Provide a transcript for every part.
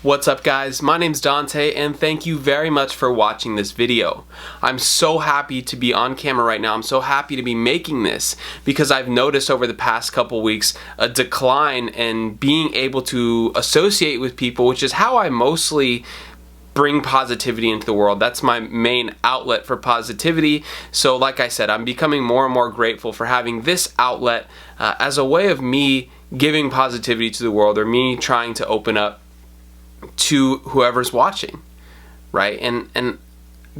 What's up guys, my name's Dante and thank you very much for watching this video. I'm so happy to be on camera right now. I'm so happy to be making this because I've noticed over the past couple weeks a decline in being able to associate with people, which is how I mostly bring positivity into the world. That's my main outlet for positivity. So like I said, I'm becoming more and more grateful for having this outlet as a way of me giving positivity to the world, or me trying to open up to whoever's watching, right? And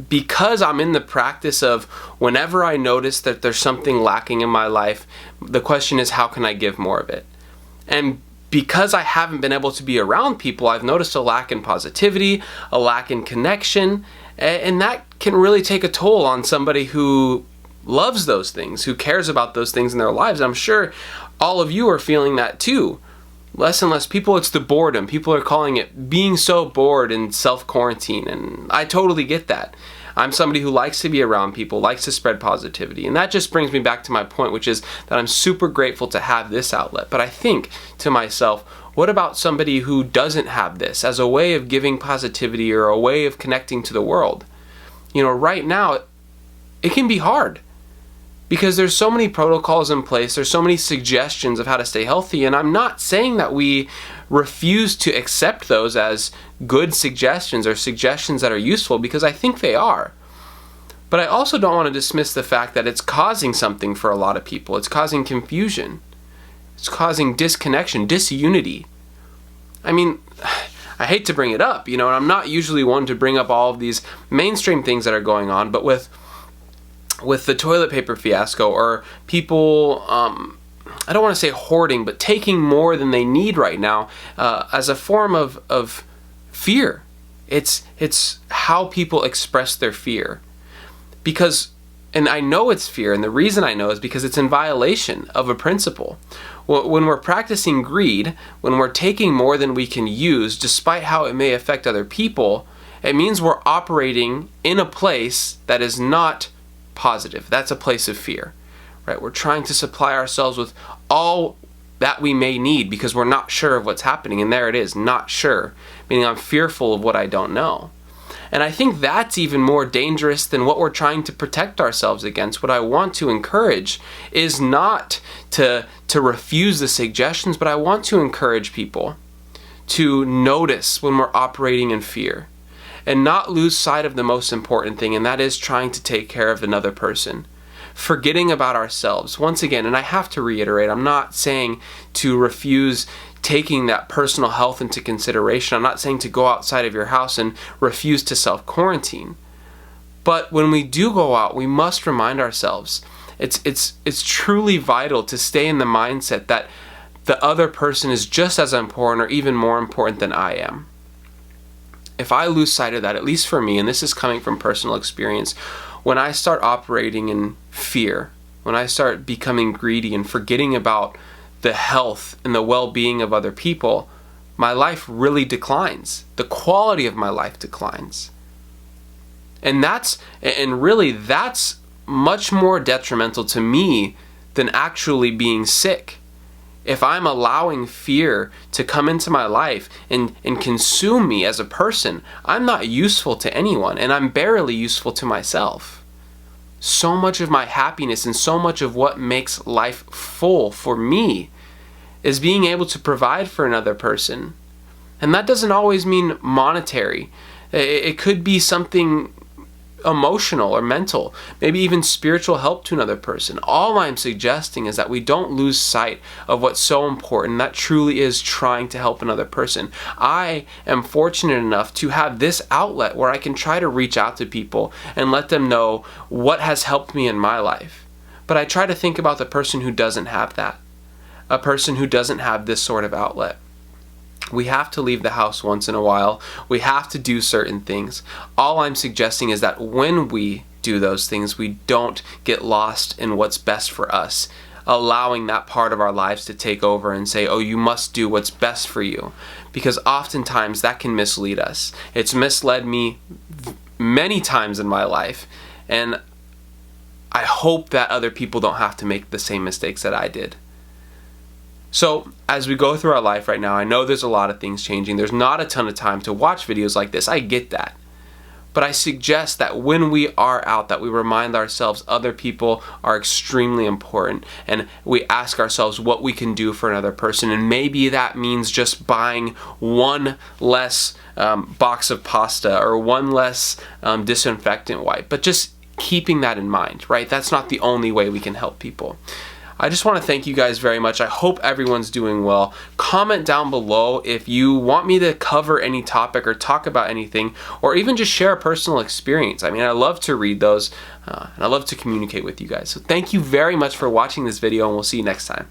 because I'm in the practice of, whenever I notice that there's something lacking in my life, the question is, how can I give more of it? And because I haven't been able to be around people, I've noticed a lack in positivity, a lack in connection, and that can really take a toll on somebody who loves those things, who cares about those things in their lives. I'm sure all of you are feeling that too. Less and less people, it's the boredom. People are calling it being so bored and self-quarantine, and I totally get that. I'm somebody who likes to be around people, likes to spread positivity, and that just brings me back to my point, which is that I'm super grateful to have this outlet. But I think to myself, what about somebody who doesn't have this as a way of giving positivity or a way of connecting to the world? You know, right now, it can be hard, because there's so many protocols in place, there's so many suggestions of how to stay healthy, and I'm not saying that we refuse to accept those as good suggestions or suggestions that are useful, because I think they are. But I also don't want to dismiss the fact that it's causing something for a lot of people. It's causing confusion. It's causing disconnection, disunity. I mean, I hate to bring it up, you know, and I'm not usually one to bring up all of these mainstream things that are going on, but with the toilet paper fiasco, or people, I don't want to say hoarding, but taking more than they need right now as a form of fear. It's how people express their fear. Because, and I know it's fear, and the reason I know is because it's in violation of a principle. When we're practicing greed, when we're taking more than we can use, despite how it may affect other people, it means we're operating in a place that is not positive. That's a place of fear, right? We're trying to supply ourselves with all that we may need because we're not sure of what's happening. And there it is, not sure, meaning I'm fearful of what I don't know. And I think that's even more dangerous than what we're trying to protect ourselves against. What I want to encourage is not to refuse the suggestions, but I want to encourage people to notice when we're operating in fear, and not lose sight of the most important thing, and that is trying to take care of another person. Forgetting about ourselves. Once again, and I have to reiterate, I'm not saying to refuse taking that personal health into consideration. I'm not saying to go outside of your house and refuse to self-quarantine. But when we do go out, we must remind ourselves, it's truly vital to stay in the mindset that the other person is just as important or even more important than I am. If I lose sight of that, at least for me, and this is coming from personal experience, when I start operating in fear, when I start becoming greedy and forgetting about the health and the well-being of other people, my life really declines. The quality of my life declines. And really that's much more detrimental to me than actually being sick. If I'm allowing fear to come into my life and consume me as a person, I'm not useful to anyone, and I'm barely useful to myself. So much of my happiness and so much of what makes life full for me is being able to provide for another person. And that doesn't always mean monetary. It could be something emotional or mental, maybe even spiritual help to another person. All I'm suggesting is that we don't lose sight of what's so important. That truly is trying to help another person. I am fortunate enough to have this outlet where I can try to reach out to people and let them know what has helped me in my life. But I try to think about the person who doesn't have that, a person who doesn't have this sort of outlet. We have to leave the house once in a while. We have to do certain things. All I'm suggesting is that when we do those things, we don't get lost in what's best for us, allowing that part of our lives to take over and say, oh, you must do what's best for you. Because oftentimes that can mislead us. It's misled me many times in my life, and I hope that other people don't have to make the same mistakes that I did. So as we go through our life right now, I know there's a lot of things changing. There's not a ton of time to watch videos like this. I get that. But I suggest that when we are out, that we remind ourselves other people are extremely important, and we ask ourselves what we can do for another person. And maybe that means just buying one less box of pasta or one less disinfectant wipe. But just keeping that in mind, right? That's not the only way we can help people. I just want to thank you guys very much. I hope everyone's doing well. Comment down below if you want me to cover any topic or talk about anything, or even just share a personal experience. I mean, I love to read those, and I love to communicate with you guys. So thank you very much for watching this video, and we'll see you next time.